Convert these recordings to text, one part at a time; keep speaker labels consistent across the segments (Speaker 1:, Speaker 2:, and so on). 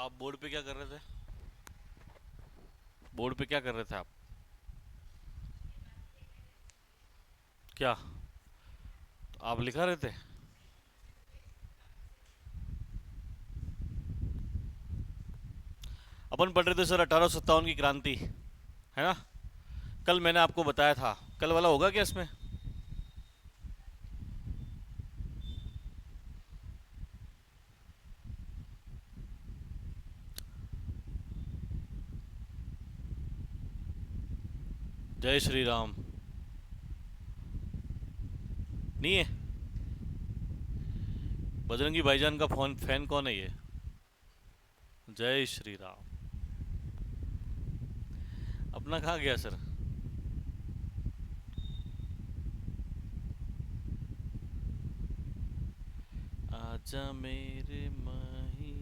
Speaker 1: आप बोर्ड पे क्या कर रहे थे? बोर्ड पे क्या कर रहे थे आप? क्या आप लिखा रहे थे? अपन पढ़ रहे थे सर 1857 की क्रांति, है ना? कल मैंने आपको बताया था, कल वाला होगा क्या इसमें? जय श्री राम। नहीं है? बजरंगी भाईजान का फोन फैन कौन है ये? जय श्री राम। अपना कहाँ गया सर? आजा मेरे माही,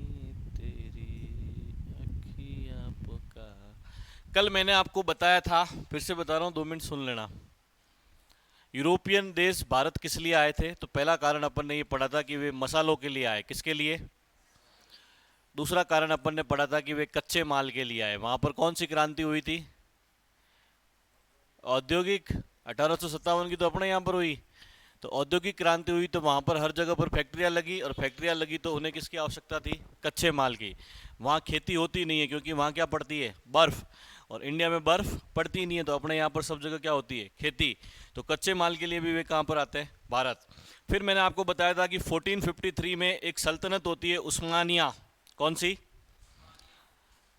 Speaker 1: तेरी अखियां पुकार। कल मैंने आपको बताया था, फिर से बता रहा हूँ, 2 मिनट सुन लेना। यूरोपियन देश भारत किस लिए आए थे? तो पहला कारण अपन ने ये पढ़ा था कि वे मसालों के लिए आए। किसके लिए? दूसरा कारण अपन ने पढ़ा था कि वे कच्चे माल के लिए आए। वहां पर कौन सी क्रांति हुई थी? औद्योगिक। 1857 की तो अपने यहाँ पर हुई। तो औद्योगिक क्रांति हुई तो वहां पर हर जगह पर फैक्ट्रियां लगी, और फैक्ट्रियां लगी तो उन्हें किसकी आवश्यकता थी? कच्चे माल की। वहां खेती होती नहीं है क्योंकि वहां क्या पड़ती है? बर्फ। और इंडिया में बर्फ पड़ती नहीं है, तो अपने यहाँ पर सब जगह क्या होती है? खेती। तो कच्चे माल के लिए भी वे कहाँ पर आते हैं? भारत। फिर मैंने आपको बताया था कि 1453 में एक सल्तनत होती है उस्मानिया। कौन सी?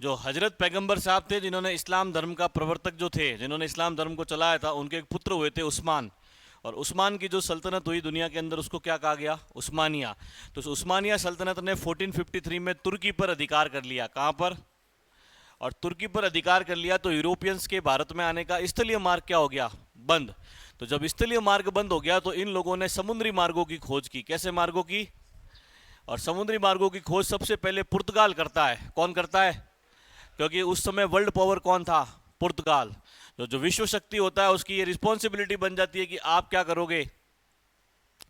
Speaker 1: जो हजरत पैगंबर साहब थे, जिन्होंने इस्लाम धर्म का प्रवर्तक जो थे, जिन्होंने इस्लाम धर्म को चलाया था, उनके एक पुत्र हुए थे उस्मान। और उस्मान की जो सल्तनत हुई दुनिया के अंदर, उसको क्या कहा गया? उस्मानिया। तो उस उस्मानिया सल्तनत ने 1453 में तुर्की पर अधिकार कर लिया। कहाँ पर? और तुर्की पर अधिकार कर लिया तो यूरोपियंस के भारत में आने का स्थलीय मार्ग क्या हो गया? बंद। तो जब स्थलीय मार्ग बंद हो गया तो इन लोगों ने समुद्री मार्गों की खोज की। कैसे मार्गों की? और समुद्री मार्गों की खोज सबसे पहले पुर्तगाल करता है। कौन करता है? क्योंकि उस समय वर्ल्ड पावर कौन था? पुर्तगाल। तो जो विश्व शक्ति होता है उसकी ये रिस्पॉन्सिबिलिटी बन जाती है कि आप क्या करोगे?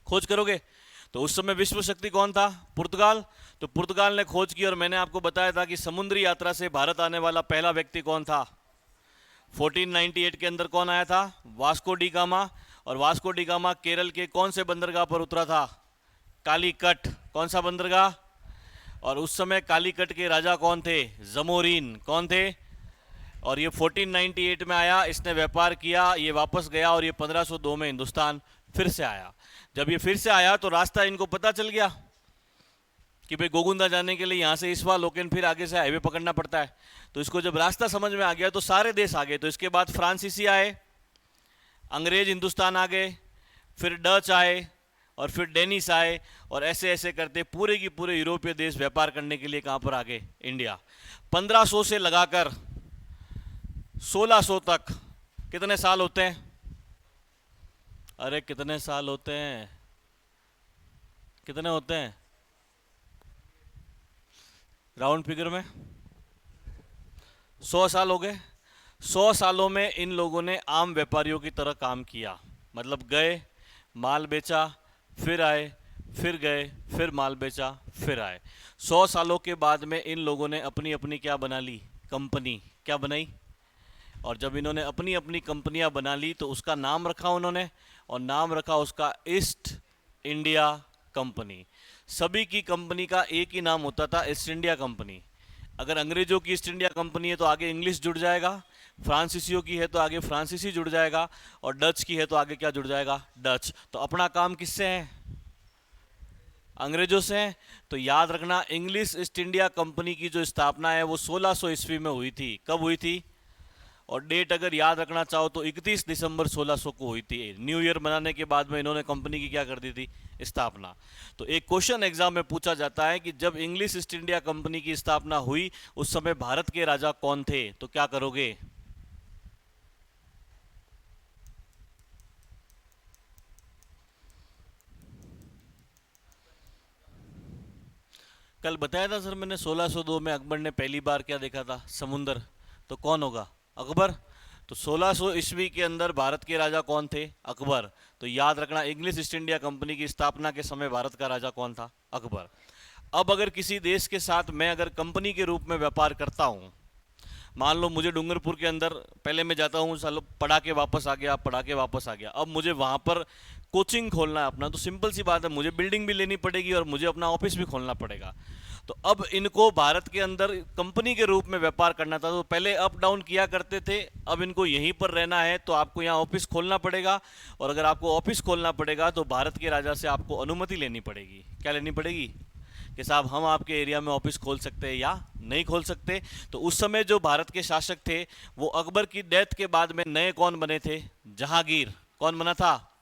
Speaker 1: खोज करोगे। तो उस समय विश्व शक्ति कौन था? पुर्तगाल। तो पुर्तगाल ने खोज की, और मैंने आपको बताया था कि समुद्री यात्रा से भारत आने वाला पहला व्यक्ति कौन था? 1498 के अंदर कौन आया था? Vasco D gamma. और वास्को डी गामा केरल के कौन से बंदरगाह पर उतरा था? कालीकट। कौन सा बंदरगाह? और उस समय कालीकट के राजा कौन थे? जमोरीन। कौन थे? और ये 1498 में आया, इसने व्यापार किया, ये वापस गया, और ये 1502 में हिंदुस्तान फिर से आया। जब ये फिर से आया तो रास्ता इनको पता चल गया कि भाई गोगुंदा जाने के लिए यहाँ से इसवा लोकेन फिर आगे से हाईवे पकड़ना पड़ता है। तो इसको जब रास्ता समझ में आ गया तो सारे देश आ गए। तो इसके बाद फ्रांसीसी आए, अंग्रेज हिंदुस्तान आ गए, फिर डच आए, और फिर डेनिस आए, और ऐसे ऐसे करते पूरे की पूरे यूरोपीय देश व्यापार करने के लिए कहाँ पर आ गए? इंडिया। 1500 से लगाकर 1600 तक कितने साल होते हैं? अरे कितने साल होते हैं? कितने होते हैं राउंड फिगर में? 100 साल हो गए। 100 सालों में इन लोगों ने आम व्यापारियों की तरह काम किया। मतलब गए, माल बेचा, फिर आए, फिर गए, फिर माल बेचा, फिर आए। 100 सालों के बाद में इन लोगों ने अपनी अपनी क्या बना ली? कंपनी। क्या बनाई? और जब इन्होंने अपनी अपनी कंपनियां बना ली तो उसका नाम रखा उन्होंने, और नाम रखा उसका ईस्ट इंडिया कंपनी। सभी की कंपनी का एक ही नाम होता था, ईस्ट इंडिया कंपनी। अगर अंग्रेजों की ईस्ट इंडिया कंपनी है तो आगे इंग्लिश जुड़ जाएगा, फ्रांसीसियों की है तो आगे फ्रांसीसी जुड़ जाएगा, और डच की है तो आगे क्या जुड़ जाएगा? डच। तो अपना काम किससे है? अंग्रेजों से है। तो याद रखना, इंग्लिश ईस्ट इंडिया कंपनी की जो स्थापना है वो 1600 ईस्वी में हुई थी। कब हुई थी? और डेट अगर याद रखना चाहो तो 31 दिसंबर 1600 को हुई थी। न्यू ईयर मनाने के बाद में इन्होंने कंपनी की क्या कर दी थी? स्थापना। तो एक क्वेश्चन एग्जाम में पूछा जाता है कि जब इंग्लिश ईस्ट इंडिया कंपनी की स्थापना हुई उस समय भारत के राजा कौन थे? तो क्या करोगे? कल बताया था सर मैंने, 1602 में अकबर ने पहली बार क्या देखा था? समुंदर। तो कौन होगा? अकबर। तो 1600 ईस्वी के अंदर भारत के राजा कौन थे? अकबर। तो याद रखना, इंग्लिश ईस्ट इंडिया कंपनी की स्थापना के समय भारत का राजा कौन था? अकबर। अब अगर किसी देश के साथ मैं अगर कंपनी के रूप में व्यापार करता हूँ, मान लो मुझे डूंगरपुर के अंदर, पहले मैं जाता हूँ सालों, पढ़ा के वापस आ गया, पढ़ा के वापस आ गया, अब मुझे वहाँ पर कोचिंग खोलना है अपना, तो सिंपल सी बात है, मुझे बिल्डिंग भी लेनी पड़ेगी और मुझे अपना ऑफिस भी खोलना पड़ेगा। तो अब इनको भारत के अंदर कंपनी के रूप में व्यापार करना था, तो पहले अप डाउन किया करते थे, अब इनको यहीं पर रहना है तो आपको यहाँ ऑफिस खोलना पड़ेगा, और अगर आपको ऑफिस खोलना पड़ेगा तो भारत के राजा से आपको अनुमति लेनी पड़ेगी। क्या लेनी पड़ेगी? कि साहब हम आपके एरिया में ऑफिस खोल सकते हैं या नहीं खोल सकते। तो उस समय जो भारत के शासक थे, वो अकबर की डेथ के बाद में नए कौन बने थे? जहांगीर। कौन बना था?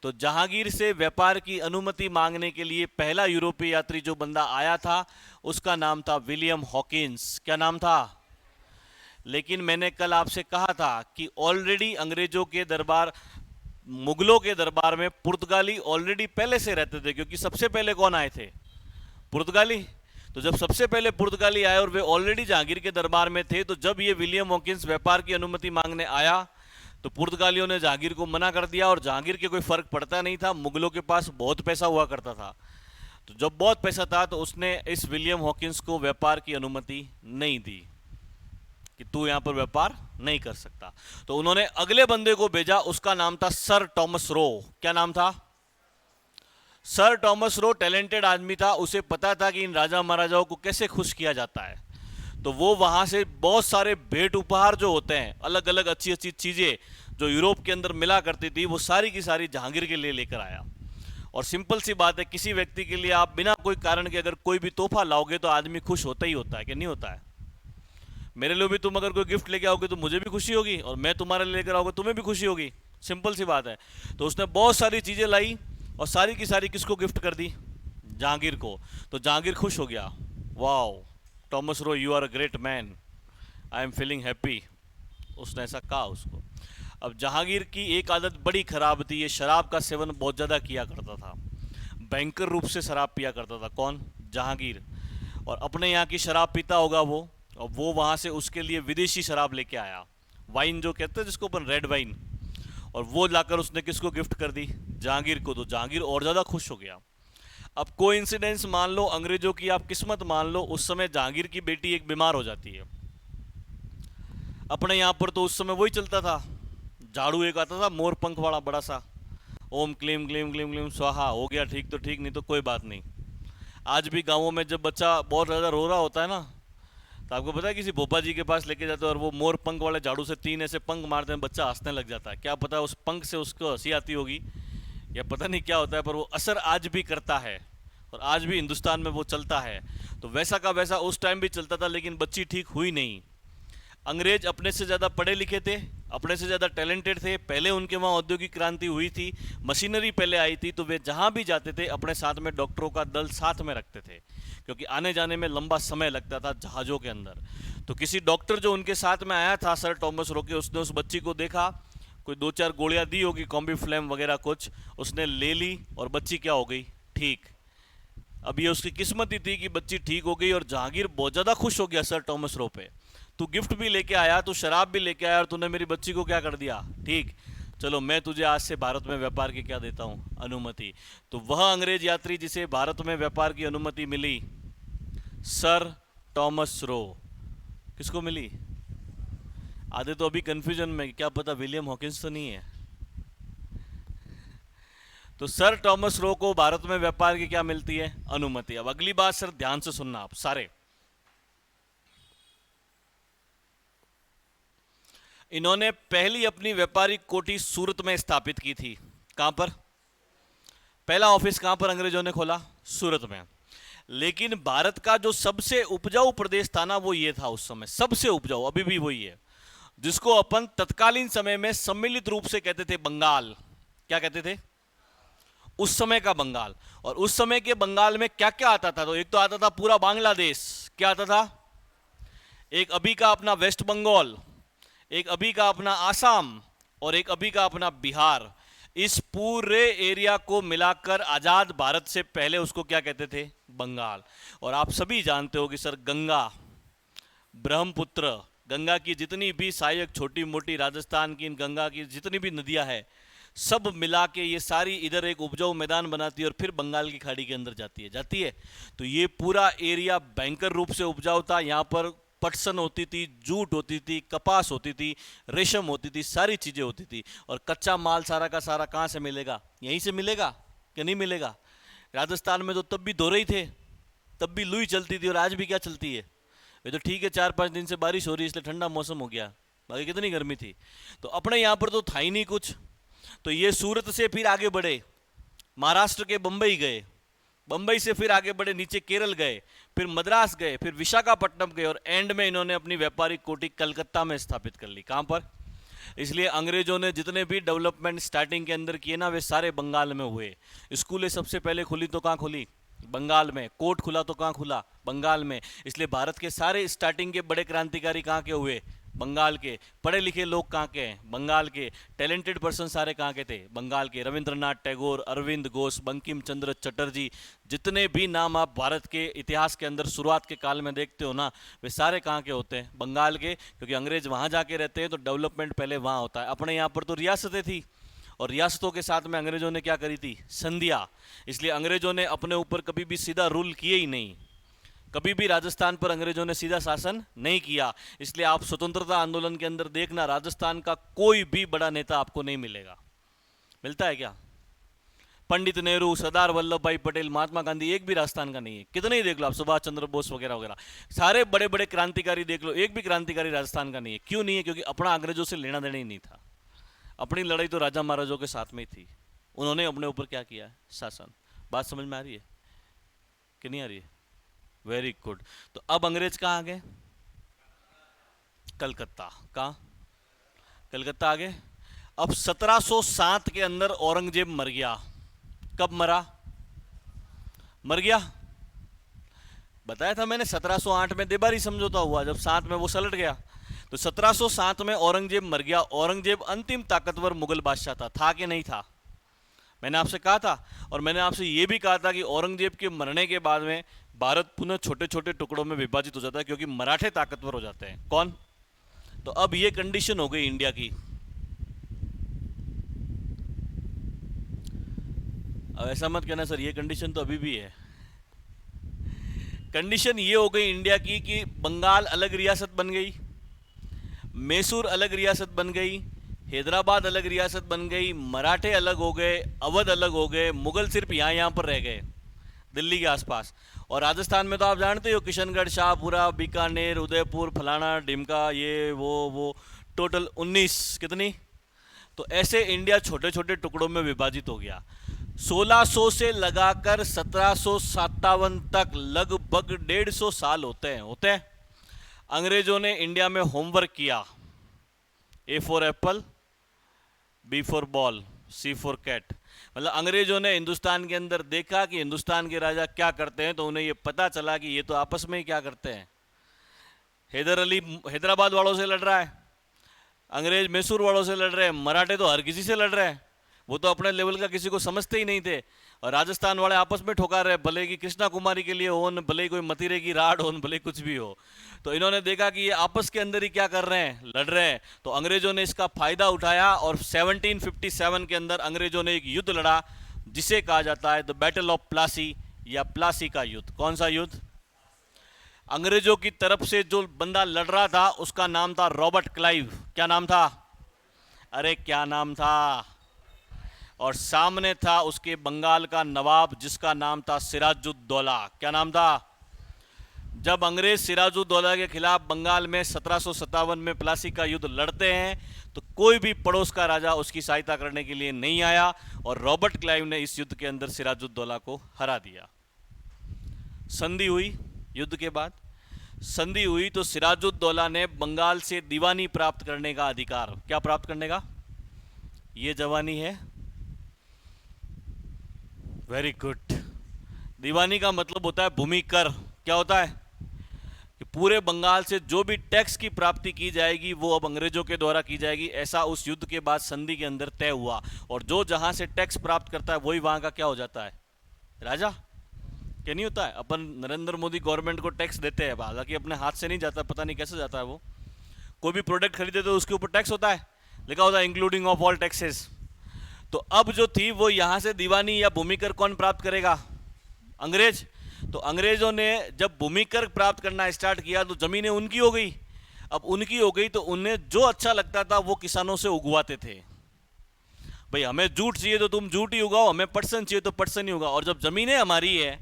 Speaker 1: तो जहांगीर से व्यापार की अनुमति मांगने के लिए पहला यूरोपीय यात्री जो बंदा आया था, उसका नाम था विलियम हॉकिंस। क्या नाम था? लेकिन मैंने कल आपसे कहा था कि ऑलरेडी अंग्रेजों के दरबार, मुगलों के दरबार में पुर्तगाली ऑलरेडी पहले से रहते थे, क्योंकि सबसे पहले कौन आए थे? पुर्तगाली। तो जब सबसे पहले पुर्तगाली आए और वे ऑलरेडी जहांगीर के दरबार में थे, तो जब ये विलियम हॉकिंस व्यापार की अनुमति मांगने आया तो पुर्तगालियों ने जहांगीर को मना कर दिया, और जहांगीर के कोई फर्क पड़ता नहीं था, मुगलों के पास बहुत पैसा हुआ करता था। तो जब बहुत पैसा था तो उसने इस विलियम हॉकिंस को व्यापार की अनुमति नहीं दी कि तू यहां पर व्यापार नहीं कर सकता। तो उन्होंने अगले बंदे को भेजा, उसका नाम था सर टॉमस रो। क्या नाम था? सर टॉमस रो टैलेंटेड आदमी था, उसे पता था कि इन राजा महाराजाओं को कैसे खुश किया जाता है। तो वो वहां से बहुत सारे भेंट उपहार जो होते हैं, अलग अलग अच्छी अच्छी चीजें जो यूरोप के अंदर मिला करती थी, वो सारी की सारी जहांगीर के लिए लेकर आया। और सिंपल सी बात है, किसी व्यक्ति के लिए आप बिना कोई कारण के अगर कोई भी तोहफा लाओगे तो आदमी खुश होता ही होता है, कि नहीं होता है? मेरे लिए भी तुम अगर कोई गिफ्ट लेके आओगे तो मुझे भी खुशी होगी, और मैं तुम्हारे लिए लेकर आऊंगा तुम्हें भी खुशी होगी। सिंपल सी बात है। तो उसने बहुत सारी चीजें लाई और सारी की सारी किसको गिफ्ट कर दी? जहांगीर को। तो जहांगीर खुश हो गया, wow Thomas Roe you are a great man, I am feeling happy. उसने ऐसा कहा उसको। अब जहांगीर की एक आदत बड़ी खराब थी, ये शराब का सेवन बहुत ज़्यादा किया करता था, भयंकर रूप से शराब पिया करता था। कौन? जहांगीर। और अपने यहाँ की शराब पीता होगा वो, और वो वहाँ से उसके लिए विदेशी शराब लेके आया, वाइन जो कहते हैं जिसको अपन रेड वाइन, और वो लाकर उसने किसको गिफ्ट कर दी? जहांगीर को। तो जहांगीर और ज़्यादा खुश हो गया। अब कोइंसिडेंस मान लो, अंग्रेजों की आप किस्मत मान लो, उस समय जहांगीर की बेटी एक बीमार हो जाती है। अपने यहाँ पर तो उस समय वही चलता था, झाड़ू एक आता था मोर पंख वाला बड़ा सा, ओम क्लीम क्लीम क्लीम क्लीम स्वाहा, हो गया ठीक तो ठीक, नहीं तो कोई बात नहीं। आज भी गाँवों में जब बच्चा बहुत ज़्यादा रो रहा होता है ना, तो आपको पता है किसी भोपा जी के पास लेके जाते हैं और वो मोर पंख वाले झाड़ू से 3 ऐसे पंख मारते हैं, बच्चा हंसने लग जाता है। क्या पता उस पंख से उसको हंसी आती होगी या पता नहीं क्या होता है, पर वो असर आज भी करता है और आज भी हिंदुस्तान में वो चलता है। तो वैसा का वैसा उस टाइम भी चलता था, लेकिन बच्ची ठीक हुई नहीं। अंग्रेज अपने से ज़्यादा पढ़े लिखे थे, अपने से ज़्यादा टैलेंटेड थे, पहले उनके वहाँ औद्योगिक क्रांति हुई थी, मशीनरी पहले आई थी, तो वे जहाँ भी जाते थे अपने साथ में डॉक्टरों का दल साथ में रखते थे, क्योंकि आने जाने में लंबा समय लगता था जहाज़ों के अंदर। तो किसी डॉक्टर जो उनके साथ में आया था सर टॉमस रोके, उसने उस बच्ची को देखा, कोई 2-4 गोलियां दी होगी कॉम्बी फ्लेम वगैरह कुछ, उसने ले ली और बच्ची क्या हो गई? ठीक। अब ये उसकी किस्मत ही थी कि बच्ची ठीक हो गई, और जहांगीर बहुत ज़्यादा खुश हो गया सर टॉमस रो पे। तू गिफ्ट भी लेके आया, तू शराब भी लेके आया, और तूने मेरी बच्ची को क्या कर दिया? ठीक, चलो मैं तुझे आज से भारत में व्यापार की क्या देता हूँ? अनुमति। तो वह अंग्रेज यात्री जिसे भारत में व्यापार की अनुमति मिली, सर टॉमस रो, किसको मिली? आधे तो अभी कंफ्यूजन में, क्या पता विलियम हॉकिंस तो नहीं है। तो सर टॉमस रो को भारत में व्यापार की क्या मिलती है? अनुमति। अब अगली बात सर ध्यान से सुनना आप सारे। इन्होंने पहली अपनी व्यापारिक कोठी सूरत में स्थापित की थी। कहां पर? पहला ऑफिस कहां पर अंग्रेजों ने खोला? सूरत में। लेकिन भारत का जो सबसे उपजाऊ प्रदेश था ना, वो ये था उस समय, सबसे उपजाऊ, अभी भी वही है, जिसको अपन तत्कालीन समय में सम्मिलित रूप से कहते थे बंगाल। क्या कहते थे? उस समय का बंगाल। और उस समय के बंगाल में क्या क्या आता था? तो एक तो आता था पूरा बांग्लादेश। क्या आता था? एक अभी का अपना वेस्ट बंगाल, एक अभी का अपना आसाम, और एक अभी का अपना बिहार। इस पूरे एरिया को मिलाकर आजाद भारत से पहले उसको क्या कहते थे? बंगाल। और आप सभी जानते हो कि सर गंगा, ब्रह्मपुत्र, गंगा की जितनी भी सहायक छोटी मोटी राजस्थान की इन गंगा की जितनी भी नदियां हैं, सब मिला के ये सारी इधर एक उपजाऊ मैदान बनाती है और फिर बंगाल की खाड़ी के अंदर जाती है। तो ये पूरा एरिया भयंकर रूप से उपजाऊ था। यहाँ पर पटसन होती थी, जूट होती थी, कपास होती थी, रेशम होती थी, सारी चीज़ें होती थी। और कच्चा माल सारा का सारा कहाँ से मिलेगा? यहीं से मिलेगा कि नहीं मिलेगा? राजस्थान में तो तब भी दो रही थे, तब भी लुई चलती थी, और आज भी क्या चलती है? ये तो ठीक है 4-5 दिन से बारिश हो रही है इसलिए ठंडा मौसम हो गया, बाकी कितनी गर्मी थी। तो अपने यहाँ पर तो था ही नहीं कुछ। तो ये सूरत से फिर आगे बढ़े, महाराष्ट्र के बंबई गए, बंबई से फिर आगे बढ़े, नीचे केरल गए, फिर मद्रास गए, फिर विशाखापट्टनम गए, और एंड में इन्होंने अपनी व्यापारिक कोठी कलकत्ता में स्थापित कर ली। कहाँ पर? इसलिए अंग्रेजों ने जितने भी डेवलपमेंट स्टार्टिंग के अंदर किए ना, वे सारे बंगाल में हुए। स्कूलें सबसे पहले खुली तो कहाँ खुली? बंगाल में। कोर्ट खुला तो कहाँ खुला? बंगाल में। इसलिए भारत के सारे स्टार्टिंग के बड़े क्रांतिकारी कहाँ के हुए? बंगाल के। पढ़े लिखे लोग कहाँ के हैं? बंगाल के। टैलेंटेड पर्सन सारे कहाँ के थे? बंगाल के। रविंद्रनाथ टैगोर, अरविंद घोष, बंकिम चंद्र चटर्जी, जितने भी नाम आप भारत के इतिहास के अंदर शुरुआत के काल में देखते हो ना, वे सारे कहाँ के होते हैं? बंगाल के। क्योंकि अंग्रेज वहाँ जाके रहते हैं तो डेवलपमेंट पहले वहाँ होता है। अपने यहाँ पर तो रियासतें थी, और रियासतों के साथ में अंग्रेजों ने क्या करी थी? संधियाँ। इसलिए अंग्रेजों ने अपने ऊपर कभी भी सीधा रूल किए ही नहीं। कभी भी राजस्थान पर अंग्रेजों ने सीधा शासन नहीं किया। इसलिए आप स्वतंत्रता आंदोलन के अंदर देखना, राजस्थान का कोई भी बड़ा नेता आपको नहीं मिलेगा। मिलता है क्या? पंडित नेहरू, सरदार वल्लभ भाई पटेल, महात्मा गांधी, एक भी राजस्थान का नहीं है। कितने ही देख लो आप, सुभाष चंद्र बोस वगैरह वगैरह, सारे बड़े बड़े क्रांतिकारी देख लो, एक भी क्रांतिकारी राजस्थान का नहीं है। क्यों नहीं है? क्योंकि अपना अंग्रेजों से लेना देना ही नहीं था। अपनी लड़ाई तो राजा महाराजों के साथ में ही थी। उन्होंने अपने ऊपर क्या किया है? शासन। बात समझ में आ रही है कि नहीं आ रही है? Very good. तो अब अंग्रेज कहाँ आ गए? कलकत्ता। कहाँ? कलकत्ता आ गए। अब 1707 के अंदर औरंगजेब मर गया। कब मरा? मर गया। बताया था मैंने, 1708 में देबारी समझौता हुआ, जब 7 में वो सलट गया। तो 1707 में औरंगजेब मर गया। औरंगजेब अंतिम ताकतवर मुगल बादशाह था कि नहीं था? मैंने आपसे कहा था, और मैंने आपसे यह भी कहा था कि औरंगजेब के मरने के बाद में भारत पुनः छोटे छोटे टुकड़ों में विभाजित हो जाता है, क्योंकि मराठे ताकतवर हो जाते हैं। कौन? तो अब ये कंडीशन हो गई इंडिया की। अब ऐसा मत कहना सर, ये कंडीशन तो अभी भी है। कंडीशन ये हो गई इंडिया की कि बंगाल अलग रियासत बन गई, मैसूर अलग रियासत बन गई, हैदराबाद अलग रियासत बन गई, मराठे अलग हो गए, अवध अलग हो गए, मुगल सिर्फ यहाँ पर रह गए दिल्ली के आसपास। और राजस्थान में तो आप जानते हो, किशनगढ़, शाहपुरा, बीकानेर, उदयपुर, फलाना ढिमका, ये वो टोटल 19। कितनी? तो ऐसे इंडिया छोटे छोटे टुकड़ों में विभाजित हो गया। 1600 से लगाकर 1757 तक लगभग 150 साल होते हैं अंग्रेजों ने इंडिया में होमवर्क किया। A for apple, B for ball, C for cat. मतलब अंग्रेजों ने हिंदुस्तान के अंदर देखा कि हिंदुस्तान के राजा क्या करते हैं, तो उन्हें ये पता चला कि ये तो आपस में ही क्या करते हैं। हैदर अली हैदराबाद वालों से लड़ रहा है, अंग्रेज मैसूर वालों से लड़ रहे हैं, मराठे तो हर किसी से लड़ रहे हैं। वो तो अपने लेवल का किसी को समझते ही नहीं थे। और राजस्थान वाले आपस में ठोका रहे, भले की कृष्णा कुमारी के लिए हो, भले ही कोई मतीरे की राड हो, भले कुछ भी हो। तो इन्होंने देखा कि ये आपस के अंदर ही क्या कर रहे हैं, लड़ रहे हैं। तो अंग्रेजों ने इसका फायदा उठाया, और 1757 के अंदर अंग्रेजों ने एक युद्ध लड़ा, जिसे कहा जाता है द बैटल ऑफ प्लासी, या प्लासी का युद्ध। कौन सा युद्ध? अंग्रेजों की तरफ से जो बंदा लड़ रहा था उसका नाम था रॉबर्ट क्लाइव। क्या नाम था? अरे क्या नाम था? और सामने था उसके बंगाल का नवाब, जिसका नाम था सिराजुद्दौला। क्या नाम था? जब अंग्रेज सिराजुद्दौला के खिलाफ बंगाल में 1757 में प्लासी का युद्ध लड़ते हैं, तो कोई भी पड़ोस का राजा उसकी सहायता करने के लिए नहीं आया, और रॉबर्ट क्लाइव ने इस युद्ध के अंदर सिराजुद्दौला को हरा दिया। संधि हुई। युद्ध के बाद संधि हुई तो सिराजुद्दौला ने बंगाल से दीवानी प्राप्त करने का अधिकार। क्या प्राप्त करने का? ये जवानी है। Very good. दीवानी का मतलब होता है भूमि कर। क्या होता है? कि पूरे बंगाल से जो भी टैक्स की प्राप्ति की जाएगी वो अब अंग्रेजों के द्वारा की जाएगी। ऐसा उस युद्ध के बाद संधि के अंदर तय हुआ, और जो जहां से टैक्स प्राप्त करता है वही वहां का क्या हो जाता है? राजा। क्या नहीं होता है? अपन नरेंद्र मोदी गवर्नमेंट को टैक्स देते हैं, हालांकि अपने हाथ से नहीं जाता, पता नहीं कैसे जाता है वो। कोई भी प्रोडक्ट खरीदे तो उसके ऊपर टैक्स होता है, लिखा होता है इंक्लूडिंग ऑफ ऑल टैक्सेस। तो अब जो थी वो यहां से दीवानी या भूमिकर कौन प्राप्त करेगा? अंग्रेज। तो अंग्रेजों ने जब भूमिकर प्राप्त करना स्टार्ट किया तो जमीनें उनकी हो गई। अब उनकी हो गई तो उन्हें जो अच्छा लगता था वो किसानों से उगवाते थे। भाई हमें जूट चाहिए तो तुम जूट ही उगाओ, हमें पटसन चाहिए तो पटसन ही उगाओ, और जब जमीनें हमारी है,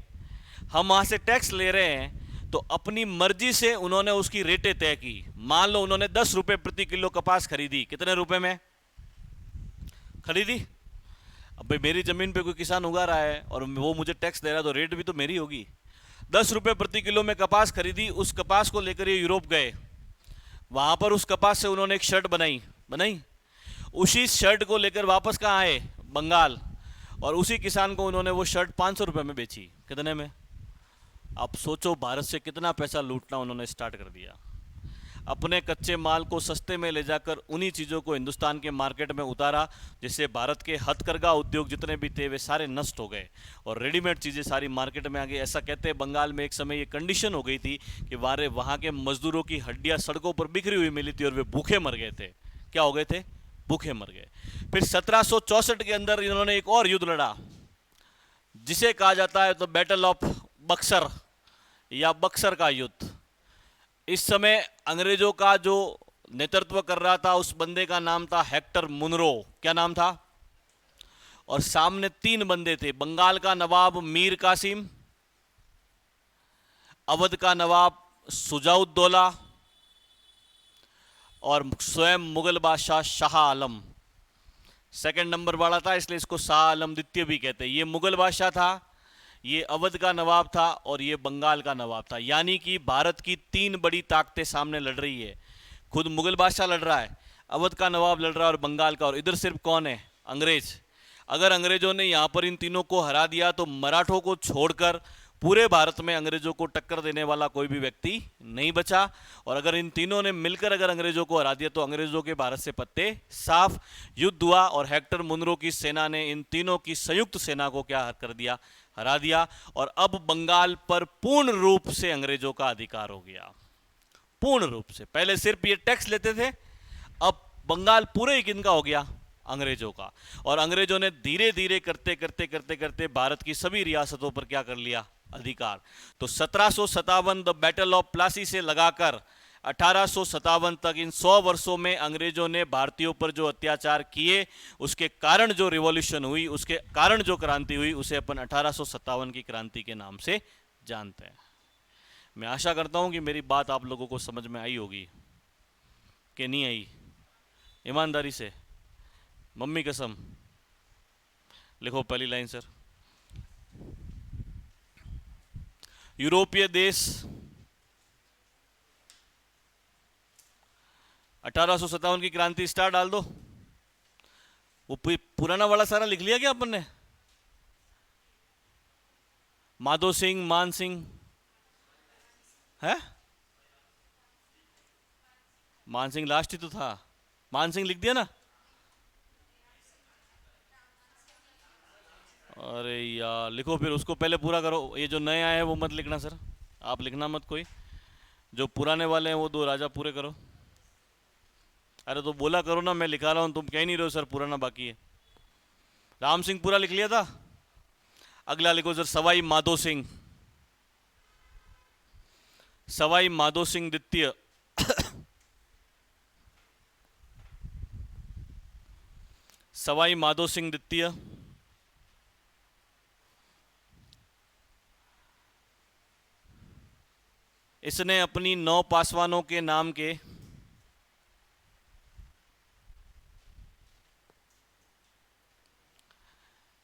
Speaker 1: हम वहां से टैक्स ले रहे हैं, तो अपनी मर्जी से उन्होंने उसकी रेटें तय की। मान लो उन्होंने 10 रुपए प्रति किलो कपास खरीदी, कितने रुपए में खरीदी? अब भाई मेरी जमीन पे कोई किसान उगा रहा है और वो मुझे टैक्स दे रहा है, तो रेट भी तो मेरी होगी। 10 रुपए प्रति किलो में कपास खरीदी। उस कपास को लेकर ये यूरोप गए, वहां पर उस कपास से उन्होंने एक शर्ट बनाई बनाई उसी शर्ट को लेकर वापस कहाँ आए? बंगाल। और उसी किसान को उन्होंने वो शर्ट 500 रुपए में बेची। कितने में? आप सोचो, भारत से कितना पैसा लूटना उन्होंने स्टार्ट कर दिया। अपने कच्चे माल को सस्ते में ले जाकर उन्हीं चीज़ों को हिंदुस्तान के मार्केट में उतारा, जिससे भारत के हथकरघा उद्योग जितने भी थे वे सारे नष्ट हो गए और रेडीमेड चीज़ें सारी मार्केट में आ गई। ऐसा कहते हैं बंगाल में एक समय ये कंडीशन हो गई थी कि वहाँ के मजदूरों की हड्डियाँ सड़कों पर बिखरी हुई मिली थी और वे भूखे मर गए थे। क्या हो गए थे? भूखे मर गए। फिर 1764 के अंदर इन्होंने एक और युद्ध लड़ा, जिसे कहा जाता है तो बैटल ऑफ बक्सर या बक्सर का युद्ध। इस समय अंग्रेजों का जो नेतृत्व कर रहा था उस बंदे का नाम था हेक्टर मुनरो। क्या नाम था? और सामने 3 बंदे थे, बंगाल का नवाब मीर कासिम, अवध का नवाब सुजाउद्दौला और स्वयं मुगल बादशाह शाह आलम। सेकंड नंबर वाला था, इसलिए इसको शाह आलम द्वितीय भी कहते हैं। ये मुगल बादशाह था, ये अवध का नवाब था और ये बंगाल का नवाब था। यानी कि भारत की 3 बड़ी ताकतें सामने लड़ रही है। खुद मुगल बादशाह लड़ रहा है, अवध का नवाब लड़ रहा है और बंगाल का, और इधर सिर्फ कौन है? अंग्रेज। अगर अंग्रेजों ने यहाँ पर इन तीनों को हरा दिया तो मराठों को छोड़कर पूरे भारत में अंग्रेजों को टक्कर देने वाला कोई भी व्यक्ति नहीं बचा। और अगर इन तीनों ने मिलकर अगर अंग्रेजों को हरा दिया तो अंग्रेजों के भारत से पत्ते साफ। युद्ध हुआ और हेक्टर मुनरो की सेना ने इन तीनों की संयुक्त सेना को क्या कर दिया? हरा दिया। और अब बंगाल पर पूर्ण रूप से अंग्रेजों का अधिकार हो गया, पूर्ण रूप से। पहले सिर्फ ये टैक्स लेते थे, अब बंगाल पूरे ही किनका हो गया? अंग्रेजों का। और अंग्रेजों ने धीरे धीरे करते करते करते करते भारत की सभी रियासतों पर क्या कर लिया? अधिकार। तो 1757 द बैटल ऑफ प्लासी से लगाकर 1857 तक, इन 100 वर्षों में अंग्रेजों ने भारतीयों पर जो अत्याचार किए, उसके कारण जो रिवॉल्यूशन हुई, उसके कारण जो क्रांति हुई, उसे अपन 1857 की क्रांति के नाम से जानते हैं। मैं आशा करता हूं कि मेरी बात आप लोगों को समझ में आई होगी कि नहीं आई। ईमानदारी से, मम्मी कसम, लिखो पहली लाइन सर। यूरोपीय देश 1857 की क्रांति स्टार डाल दो। वो पुराना वाला सारा लिख लिया क्या अपन ने? माधो सिंह, मान सिंह है? मान सिंह लास्ट ही तो था। मान सिंह लिख दिया ना? अरे यार लिखो फिर, उसको पहले पूरा करो। ये जो नए आए हैं वो मत लिखना सर, आप लिखना मत कोई। जो पुराने वाले हैं वो 2 राजा पूरे करो। अरे तो बोला करो ना, मैं लिखा रहा हूं, तुम कह नहीं रहे हो सर पुराना बाकी है। राम सिंह पूरा लिख लिया था। अगला लिखो सर, सवाई माधो सिंह। सवाई माधो सिंह द्वितीय। सवाई माधो सिंह द्वितीय इसने अपनी 9 पासवानों के नाम के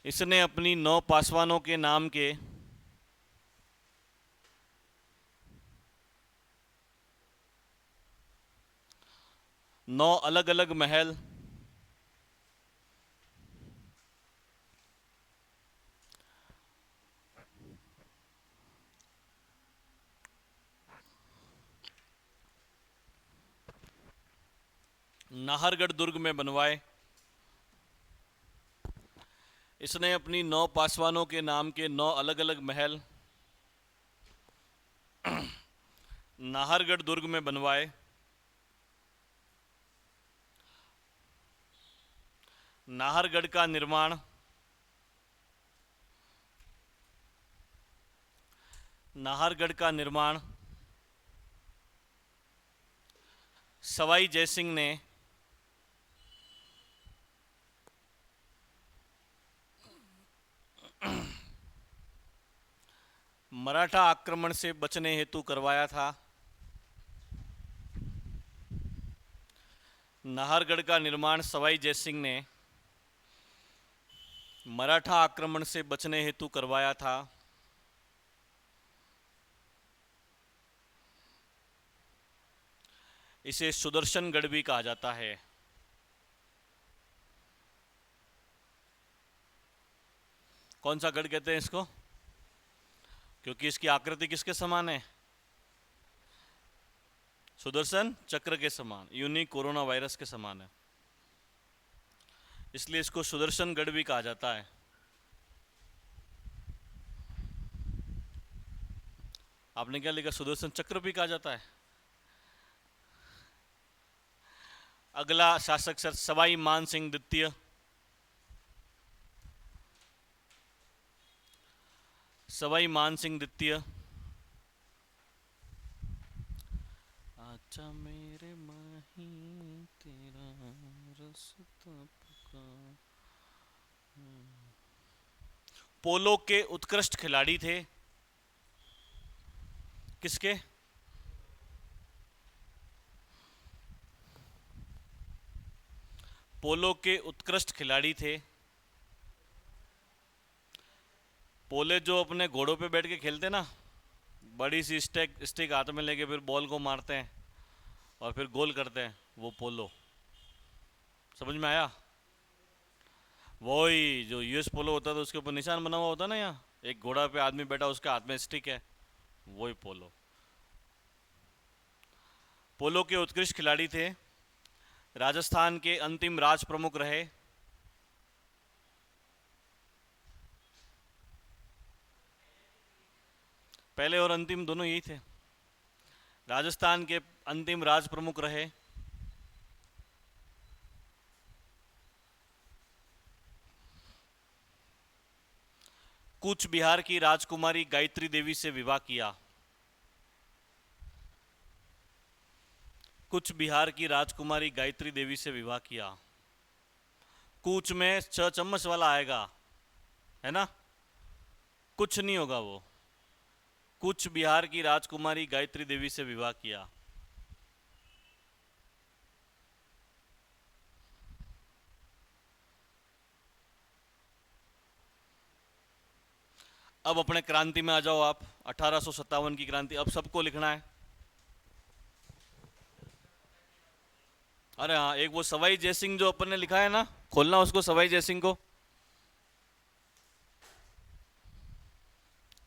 Speaker 1: इसने अपनी 9 पासवानों के नाम के 9 अलग अलग महल नाहरगढ़ दुर्ग में बनवाए। इसने अपनी 9 पासवानों के नाम के 9 अलग अलग महल नाहरगढ़ दुर्ग में बनवाए। नाहरगढ़ का निर्माण नाहरगढ़ का निर्माण सवाई जयसिंह ने मराठा आक्रमण से बचने हेतु करवाया था। नाहरगढ़ का निर्माण सवाई जयसिंह ने मराठा आक्रमण से बचने हेतु करवाया था। इसे सुदर्शनगढ़ भी कहा जाता है। कौन सा गढ़ कहते हैं इसको? क्योंकि इसकी आकृति किसके समान है? सुदर्शन चक्र के समान, यूनिक कोरोना वायरस के समान है, इसलिए इसको सुदर्शनगढ़ भी कहा जाता है। आपने क्या लिखा? सुदर्शन चक्र भी कहा जाता है। अगला शासक सर सवाई मान सिंह द्वितीय। सवाई मान सिंह द्वितीय। आजा मेरे माही तेरा रास्ता पुकार। पोलो के उत्कृष्ट खिलाड़ी थे। किसके? पोलो के उत्कृष्ट खिलाड़ी थे। पोले जो अपने घोड़ों पे बैठ के खेलते ना, बड़ी सी स्टिक हाथ में लेके फिर बॉल को मारते हैं और फिर गोल करते हैं, वो पोलो। समझ में आया? वही जो यूएस पोलो होता था उसके ऊपर निशान बना हुआ होता ना, यहाँ एक घोड़ा पे आदमी बैठा, उसके हाथ में स्टिक है, वही पोलो। पोलो के उत्कृष्ट खिलाड़ी थे। राजस्थान के अंतिम राज प्रमुख रहे। पहले और अंतिम दोनों यही थे। राजस्थान के अंतिम राज प्रमुख रहे। कूच बिहार की राजकुमारी गायत्री देवी से विवाह किया। कूच बिहार की राजकुमारी गायत्री देवी से विवाह किया। कूच में 6 चम्मच वाला आएगा, है ना? कुछ नहीं होगा वो। कूच बिहार की राजकुमारी गायत्री देवी से विवाह किया। अब अपने क्रांति में आ जाओ आप। 1857 की क्रांति अब सबको लिखना है। अरे हाँ, एक वो सवाई जयसिंह जो अपन ने लिखा है ना, खोलना उसको, सवाई जयसिंह को।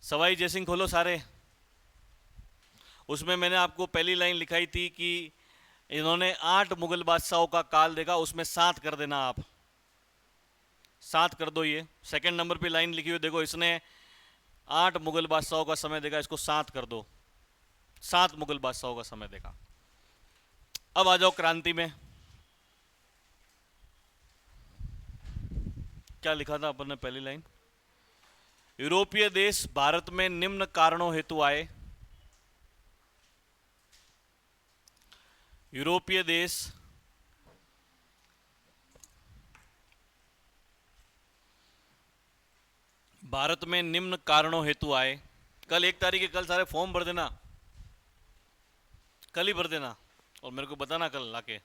Speaker 1: सवाई जयसिंह खोलो सारे। उसमें मैंने आपको पहली लाइन लिखाई थी कि इन्होंने 8 मुगल बादशाहों का काल देखा, उसमें 7 कर देना आप, 7 कर दो। ये सेकंड नंबर पे लाइन लिखी हुई देखो, इसने 8 मुगल बादशाहों का समय देखा, इसको 7 कर दो। 7 मुगल बादशाहों का समय देखा। अब आ जाओ क्रांति में। क्या लिखा था अपन ने पहली लाइन? यूरोपीय देश भारत में निम्न कारणों हेतु आए। यूरोपीय देश भारत में निम्न कारणों हेतु आए। कल 1 तारीख है, कल सारे फॉर्म भर देना, कल ही भर देना और मेरे को बताना कल लाके।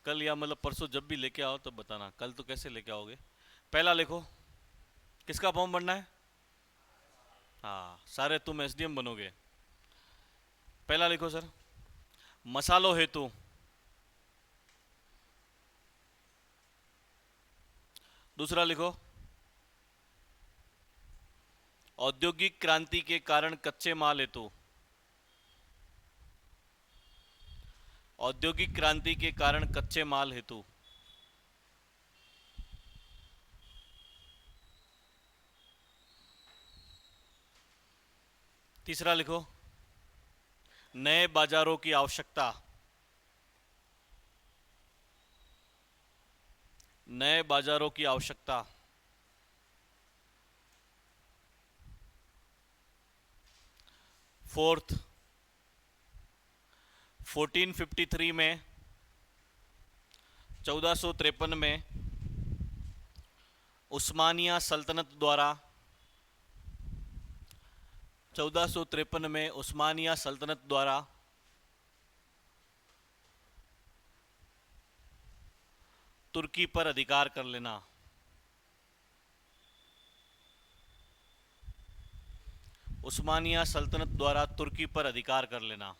Speaker 1: कल या मतलब परसों जब भी लेके आओ तब बताना। कल तो कैसे लेके आओगे? पहला लिखो, किसका फॉर्म भरना है? हाँ, सारे तुम एसडीएम बनोगे। पहला लिखो सर, मसालों हेतु। दूसरा लिखो, औद्योगिक क्रांति के कारण कच्चे माल हेतु। औद्योगिक क्रांति के कारण कच्चे माल हेतु। तीसरा लिखो, नए बाजारों की आवश्यकता। नए बाजारों की आवश्यकता। फोर्थ, 1453 में, 1453 में उस्मानिया सल्तनत द्वारा, 1453 में उस्मानिया सल्तनत द्वारा तुर्की पर अधिकार कर लेना। उस्मानिया सल्तनत द्वारा तुर्की पर अधिकार कर लेना।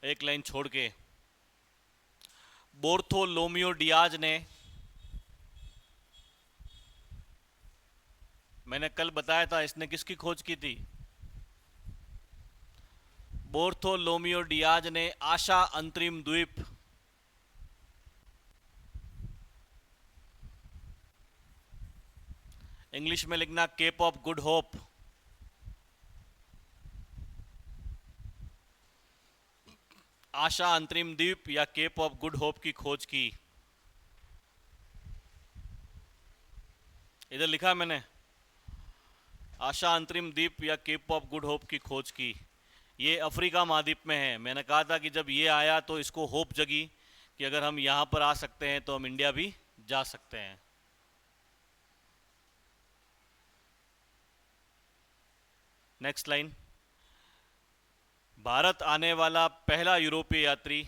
Speaker 1: एक लाइन छोड़ के, बोर्थोलोमियो डियाज ने, मैंने कल बताया था इसने किसकी खोज की थी? बोर्थोलोमियो डियाज ने आशा अंतरिम द्वीप, इंग्लिश में लिखना केप ऑफ गुड होप, आशा अंतरिम द्वीप या केप ऑफ गुड होप की खोज की। इधर लिखा मैंने, आशा अंतरिम द्वीप या केप ऑफ गुड होप की खोज की। ये अफ्रीका महाद्वीप में है। मैंने कहा था कि जब ये आया तो इसको होप जगी कि अगर हम यहां पर आ सकते हैं तो हम इंडिया भी जा सकते हैं। नेक्स्ट लाइन, भारत आने वाला पहला यूरोपीय यात्री,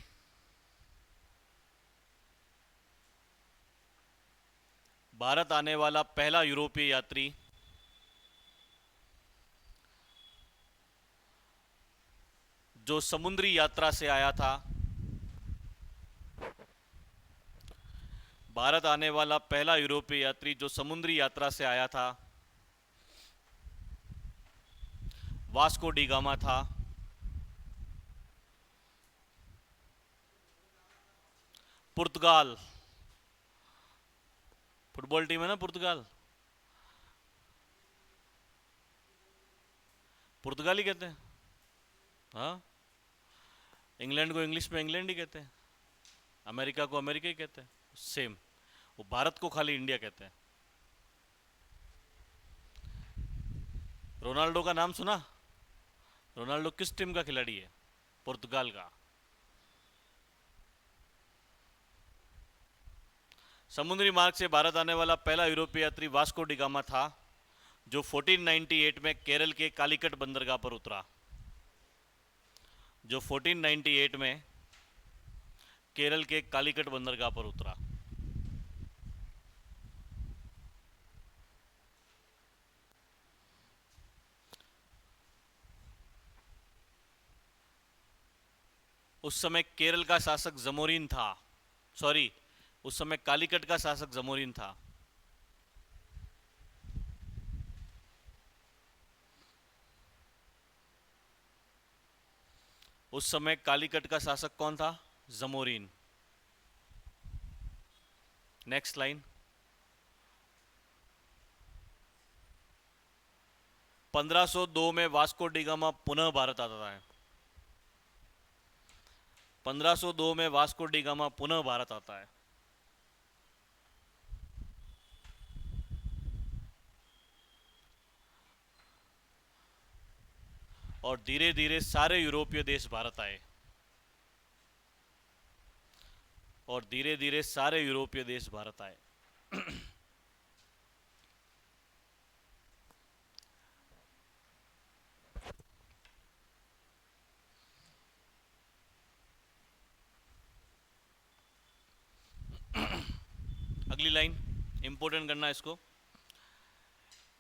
Speaker 1: भारत आने वाला पहला यूरोपीय यात्री जो समुद्री यात्रा से आया था, भारत आने वाला पहला यूरोपीय यात्री जो समुद्री यात्रा से आया था, वास्को डी गामा था। पुर्तगाल, फुटबॉल टीम है ना पुर्तगाल, पुर्तगाली कहते हैं। हाँ, इंग्लैंड को इंग्लिश में इंग्लैंड ही कहते हैं, अमेरिका को अमेरिका ही कहते हैं, सेम। वो भारत को खाली इंडिया कहते हैं। रोनाल्डो का नाम सुना? रोनाल्डो किस टीम का खिलाड़ी है? पुर्तगाल का। समुद्री मार्ग से भारत आने वाला पहला यूरोपीय यात्री वास्को डी गामा था, जो 1498 में केरल के कालीकट बंदरगाह पर उतरा, जो 1498 में केरल के कालीकट बंदरगाह पर उतरा। उस समय केरल का शासक जमोरीन था, सॉरी, उस समय कालीकट का शासक जमोरीन था। उस समय कालीकट का शासक कौन था? जमोरीन। नेक्स्ट लाइन, 1502 में वास्को डी गामा पुनः भारत आता है। 1502 में वास्को डी गामा पुनः भारत आता है और धीरे धीरे सारे यूरोपीय देश भारत आए, और धीरे धीरे सारे यूरोपीय देश भारत आए। अगली लाइन इंपोर्टेंट करना इसको।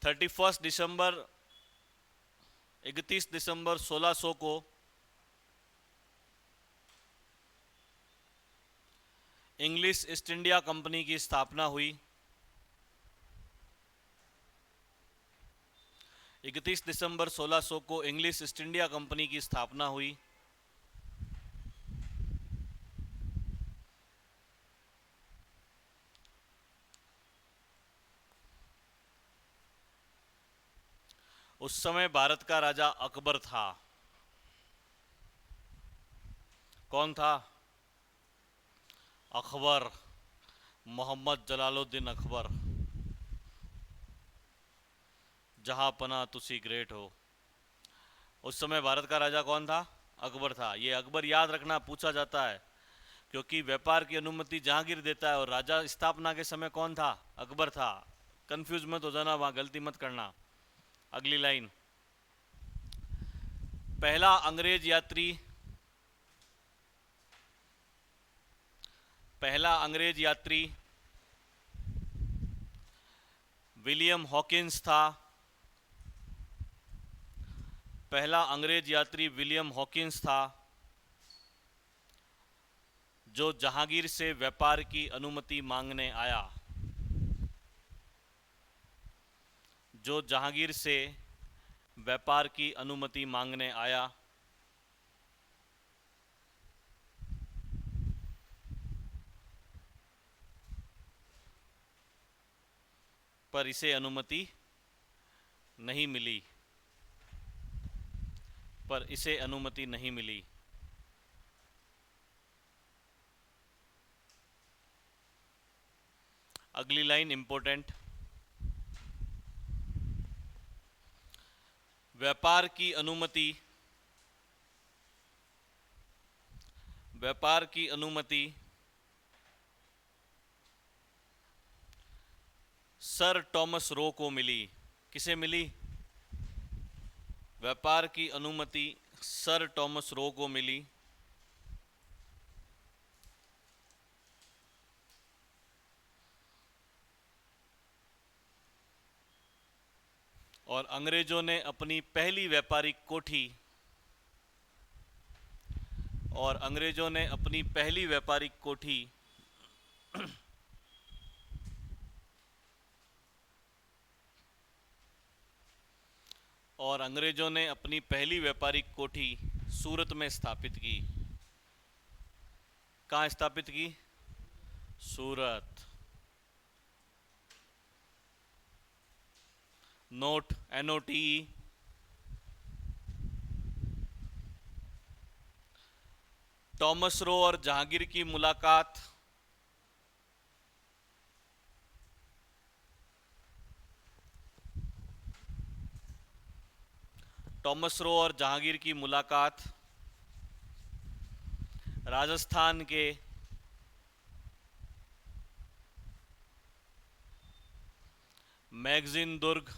Speaker 1: 31 दिसंबर 1600 को इंग्लिश ईस्ट इंडिया कंपनी की स्थापना हुई। 31 दिसंबर 1600 को इंग्लिश ईस्ट इंडिया कंपनी की स्थापना हुई। उस समय भारत का राजा अकबर था। कौन था? अकबर, मोहम्मद जलालुद्दीन अकबर। जहां पना तुसी ग्रेट हो। उस समय भारत का राजा कौन था? अकबर था। ये अकबर याद रखना, पूछा जाता है, क्योंकि व्यापार की अनुमति जहांगीर देता है और राजा स्थापना के समय कौन था? अकबर था। कंफ्यूज मत हो जाना, वहां गलती मत करना। अगली लाइन, पहला अंग्रेज यात्री, पहला अंग्रेज यात्री विलियम हॉकिंस था। पहला अंग्रेज यात्री विलियम हॉकिंस था, जो जहांगीर से व्यापार की अनुमति मांगने आया। जो जहांगीर से व्यापार की अनुमति मांगने आया। पर इसे अनुमति नहीं मिली। पर इसे अनुमति नहीं मिली। अगली लाइन इंपॉर्टेंट, व्यापार की अनुमति, व्यापार की अनुमति सर टॉमस रो को मिली। किसे मिली? व्यापार की अनुमति सर टॉमस रो को मिली। और अंग्रेजों ने अपनी पहली व्यापारिक कोठी, और अंग्रेजों ने अपनी पहली व्यापारिक कोठी और अंग्रेजों ने अपनी पहली व्यापारिक कोठी सूरत में स्थापित की। कहाँ स्थापित की? सूरत। नोट, NOTE, टॉमस रो और जहांगीर की मुलाकात टॉमस रो और जहांगीर की मुलाकात राजस्थान के मैगजीन दुर्ग,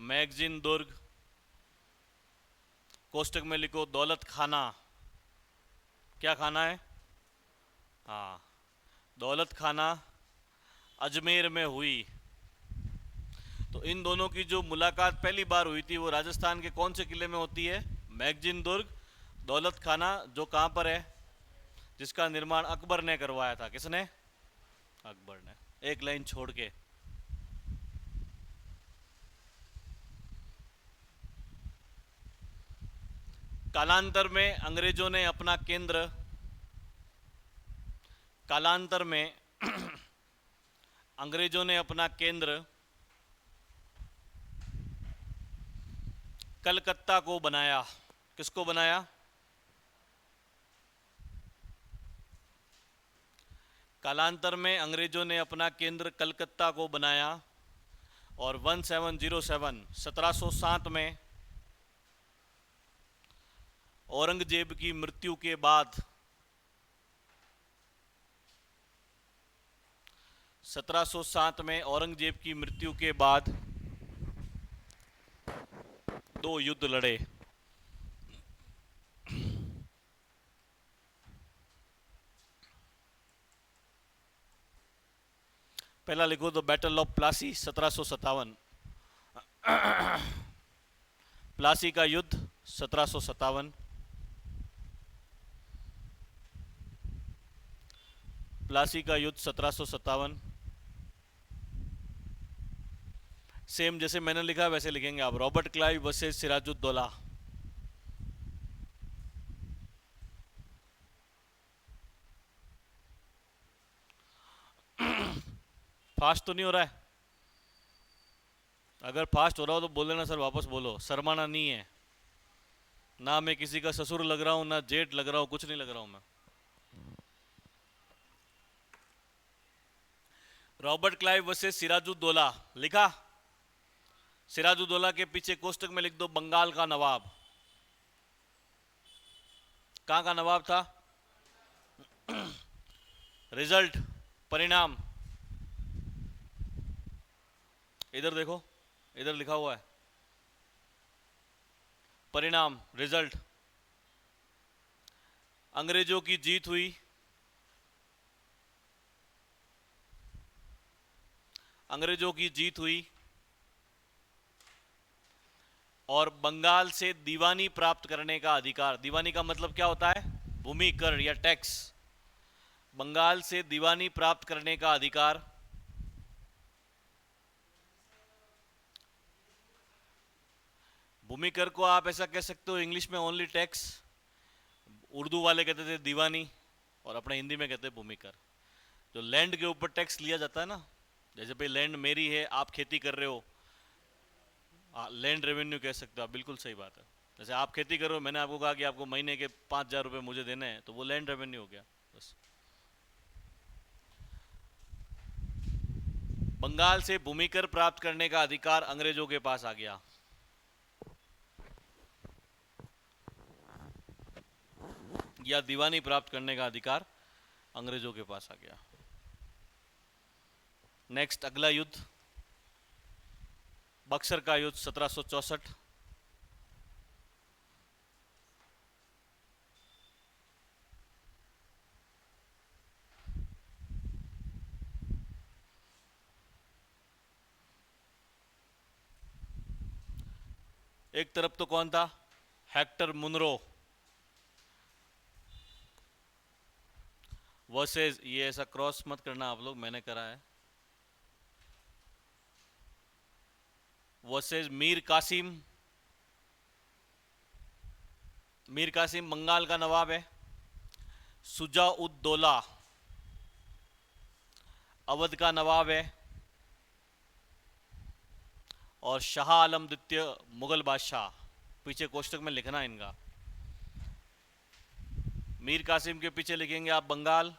Speaker 1: मैगजीन दुर्ग, कोष्टक में लिखो दौलत खाना। क्या खाना है? हाँ, दौलत खाना अजमेर में हुई। तो इन दोनों की जो मुलाकात पहली बार हुई थी वो राजस्थान के कौन से किले में होती है? मैगजीन दुर्ग। दौलत खाना जो कहाँ पर है? जिसका निर्माण अकबर ने करवाया था। किसने? अकबर ने। एक लाइन छोड़ के, कालांतर में अंग्रेजों ने अपना केंद्र, कालांतर में अंग्रेजों ने अपना केंद्र कलकत्ता को बनाया। किसको बनाया? कालांतर में अंग्रेजों ने अपना केंद्र कलकत्ता को बनाया और 1707 1707 में औरंगजेब की मृत्यु के बाद 1707 में औरंगजेब की मृत्यु के बाद दो युद्ध लड़े। पहला लिखो तो बैटल ऑफ प्लासी 1757, प्लासी का युद्ध 1757, प्लासी का युद्ध 1757। सेम जैसे मैंने लिखा वैसे लिखेंगे आप। Robert Clive versus Sirajuddaula. Fast तो नहीं हो रहा है? अगर फास्ट हो रहा हो तो बोल देना सर, वापस बोलो, शर्माना नहीं है। ना मैं किसी का ससुर लग रहा हूँ, ना जेठ लग रहा हूँ, कुछ नहीं लग रहा हूँ मैं। रॉबर्ट क्लाइव वर्सेस सिराजुद्दौला लिखा। सिराजुद्दौला के पीछे कोष्टक में लिख दो बंगाल का नवाब। कहाँ का नवाब था? रिजल्ट, परिणाम, इधर देखो, इधर लिखा हुआ है परिणाम, रिजल्ट। अंग्रेजों की जीत हुई, अंग्रेजों की जीत हुई और बंगाल से दीवानी प्राप्त करने का अधिकार। दीवानी का मतलब क्या होता है? भूमि कर या टैक्स। बंगाल से दीवानी प्राप्त करने का अधिकार। भूमि कर को आप ऐसा कह सकते हो इंग्लिश में ओनली टैक्स, उर्दू वाले कहते थे दीवानी, और अपने हिंदी में कहते हैं भूमि कर। जो लैंड के ऊपर टैक्स लिया जाता है ना, जैसे भाई लैंड मेरी है, आप खेती कर रहे हो, लैंड रेवेन्यू कह सकते हो आप, बिल्कुल सही बात है। जैसे आप खेती कर रहे हो, मैंने आपको कहा कि आपको महीने के 5,000 रुपये मुझे देने हैं, तो वो लैंड रेवेन्यू हो गया बस। बंगाल से भूमि कर प्राप्त करने का अधिकार अंग्रेजों के पास आ गया। या दीवानी प्राप्त करने का अधिकार अंग्रेजों के पास आ गया। नेक्स्ट, अगला युद्ध बक्सर का युद्ध 1764। एक तरफ तो कौन था? हेक्टर मुनरो वर्सेस, ये ऐसा क्रॉस मत करना आप लोग, मैंने करा है, वर्सेस मीर कासिम। मीर कासिम बंगाल का नवाब है। सुजा उद दौला अवध का नवाब है। और शाह आलम द्वितीय मुगल बादशाह। पीछे कोष्टक में लिखना इनका। मीर कासिम के पीछे लिखेंगे आप बंगाल,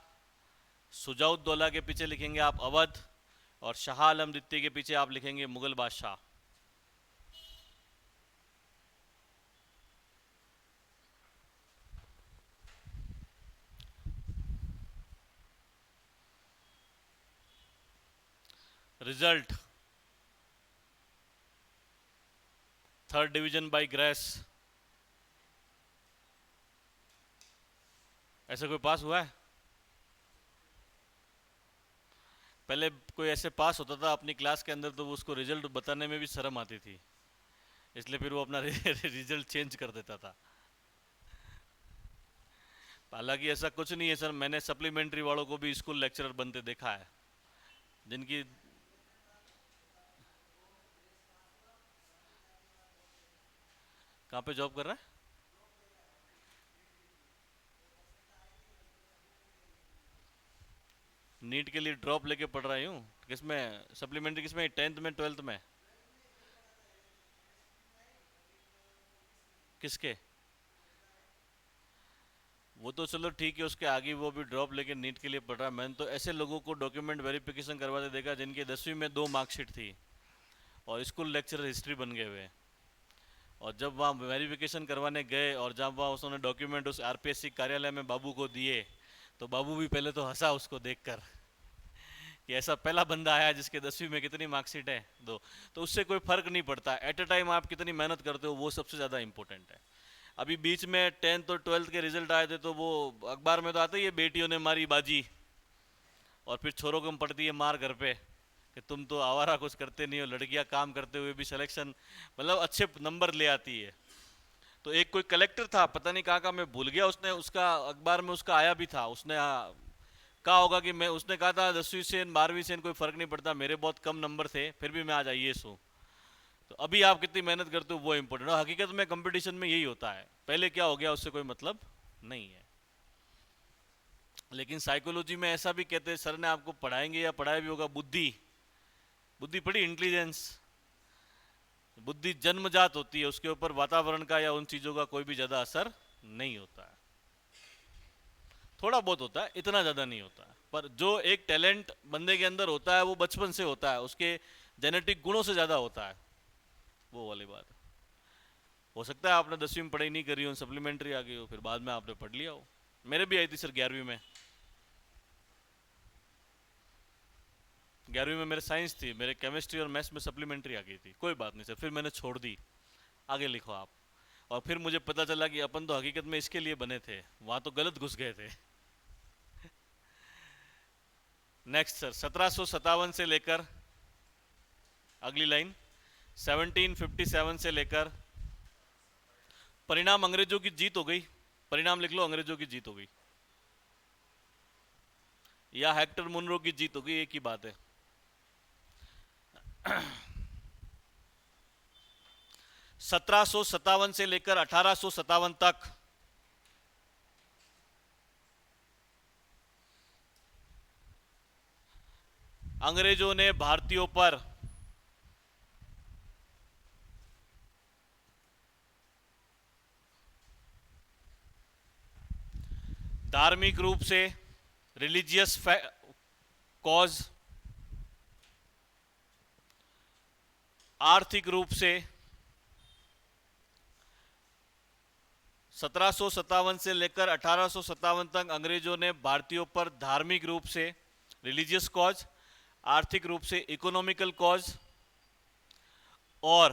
Speaker 1: सुजाउद्दौला के पीछे लिखेंगे आप अवध, और शाह आलम द्वितीय के पीछे आप लिखेंगे मुगल बादशाह। Result, third division by grace. ऐसा कोई पास हुआ है? पहले कोई ऐसे पास होता था अपनी क्लास के अंदर तो वो उसको रिजल्ट बताने में भी शर्म आती थी, इसलिए फिर वो अपना रिजल्ट चेंज कर देता था। हालांकि ऐसा कुछ नहीं है सर, मैंने सप्लीमेंट्री वालों को भी स्कूल लेक्चरर बनते देखा है, जिनकी कहाँ पे जॉब कर रहा है? नीट के लिए ड्रॉप लेके पढ़ रहा हूँ। किसमें सप्लीमेंट्री, किसमें, 10th में 12th में? किसके? वो तो चलो ठीक है, उसके आगे वो भी ड्रॉप लेके नीट के लिए पढ़ रहा है। मैंने तो ऐसे लोगों को डॉक्यूमेंट वेरिफिकेशन करवाते देखा जिनकी 10वीं में 2 मार्कशीट थी और स्कूल लेक्चरर हिस्ट्री बन गए हुए। और जब वहाँ वेरिफिकेशन करवाने गए और जब वहाँ उसने डॉक्यूमेंट उस आरपीएससी कार्यालय में बाबू को दिए, तो बाबू भी पहले तो हंसा उसको देखकर कि ऐसा पहला बंदा आया जिसके 10वीं में कितनी मार्कशीट है, 2। तो उससे कोई फर्क नहीं पड़ता, एट अ टाइम आप कितनी मेहनत करते हो वो सबसे ज़्यादा इंपॉर्टेंट है। अभी बीच में 10th और 12th के रिजल्ट आए थे तो वो अखबार में तो आता ही है, बेटियों ने मारी बाजी, और फिर छोरों को पड़ती है मार घर पे कि तुम तो आवारा कुछ करते नहीं हो, लड़कियां काम करते हुए भी सिलेक्शन, मतलब अच्छे नंबर ले आती है। तो एक कोई कलेक्टर था, पता नहीं कहाँ का, मैं भूल गया, उसने उसका अखबार में उसका आया भी था, उसने कहा होगा कि मैं, उसने कहा था 10वीं से 12वीं से कोई फर्क नहीं पड़ता, मेरे बहुत कम नंबर थे फिर भी मैं आज आईएएस हूँ। तो अभी आप कितनी मेहनत करते हो वो इंपॉर्टेंट है। हकीकत में कंपटीशन में यही होता है, पहले क्या हो गया उससे कोई मतलब नहीं है। लेकिन साइकोलॉजी में ऐसा भी कहते हैं, सर ने आपको पढ़ाएंगे या पढ़ाया भी होगा, बुद्धि, बुद्धि पढ़ी, इंटेलिजेंस, बुद्धि जन्मजात होती है, उसके ऊपर वातावरण का या उन चीजों का कोई भी ज्यादा असर नहीं होता है। थोड़ा बहुत होता है, इतना ज्यादा नहीं होता है, पर जो एक टैलेंट बंदे के अंदर होता है वो बचपन से होता है, उसके जेनेटिक गुणों से ज्यादा होता है, वो वाली बात है। हो सकता है आपने 10वीं में पढ़ाई नहीं करी हो, सप्लीमेंट्री आ गई हो, फिर बाद में आपने पढ़ लिया हो। मेरे भी आई थी सर 11वीं में। 11वीं में मेरे साइंस थी, मेरे केमिस्ट्री और मैथ्स में सप्लीमेंट्री आ गई थी। कोई बात नहीं सर, फिर मैंने छोड़ दी, आगे लिखो आप। और फिर मुझे पता चला कि अपन तो हकीकत में इसके लिए बने थे, वहां तो गलत घुस गए थे। नेक्स्ट सर, 1757 से लेकर अगली लाइन 1757 से लेकर, परिणाम अंग्रेजों की जीत हो गई। परिणाम लिख लो, अंग्रेजों की जीत हो गई या हेक्टर मुनरो की जीत हो गई, एक ही बात है। 1757 से लेकर 1857 तक अंग्रेजों ने भारतीयों पर धार्मिक रूप से, रिलीजियस कॉज, आर्थिक रूप से, 1757 से लेकर 1857 तक अंग्रेजों ने भारतीयों पर धार्मिक रूप से, रिलीजियस कॉज, आर्थिक रूप से, इकोनॉमिकल कॉज और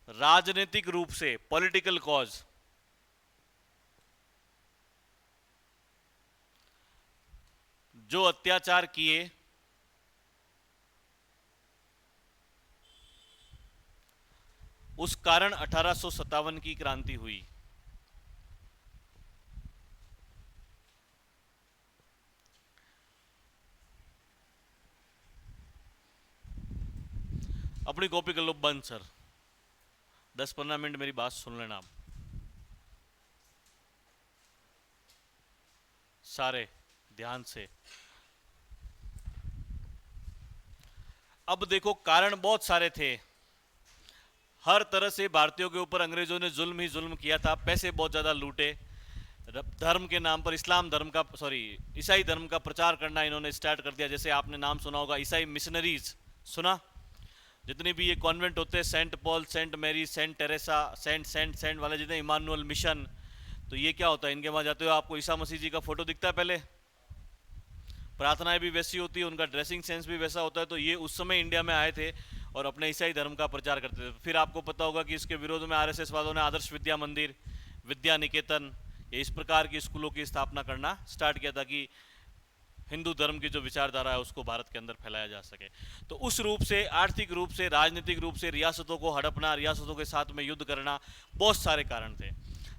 Speaker 1: राजनीतिक रूप से, पॉलिटिकल कॉज, जो अत्याचार किए उस कारण 1857 की क्रांति हुई। अपनी कॉपी कर लो बंद सर, 10-15 मिनट मेरी बात सुन लेना आप सारे ध्यान से। अब देखो, कारण बहुत सारे थे, हर तरह से भारतीयों के ऊपर अंग्रेजों ने जुल्म ही जुल्म किया था, पैसे बहुत ज्यादा लूटे, धर्म के नाम पर इस्लाम धर्म का, सॉरी, ईसाई धर्म का प्रचार करना इन्होंने स्टार्ट कर दिया। जैसे आपने नाम सुना होगा ईसाई मिशनरीज, सुना? जितने भी ये कॉन्वेंट होते हैं, Saint Paul, Saint Mary, Saint Teresa, Saint Saint Saint वाले जितने, इमानुअल मिशन, तो ये क्या होता है, इनके वहां जाते हो आपको ईसा मसीह जी का फोटो दिखता है, पहले प्रार्थनाएं भी वैसी होती है, उनका ड्रेसिंग सेंस भी वैसा होता है। तो ये उस समय इंडिया में आए थे और अपने ईसाई धर्म का प्रचार करते थे। फिर आपको पता होगा कि इसके विरोध में आरएसएस वालों ने आदर्श विद्या मंदिर, विद्या निकेतन, ये इस प्रकार की स्कूलों की स्थापना करना स्टार्ट किया, ताकि हिंदू धर्म की जो विचारधारा है उसको भारत के अंदर फैलाया जा सके। तो उस रूप से, आर्थिक रूप से, राजनीतिक रूप से रियासतों को हड़पना, रियासतों के साथ में युद्ध करना, बहुत सारे कारण थे।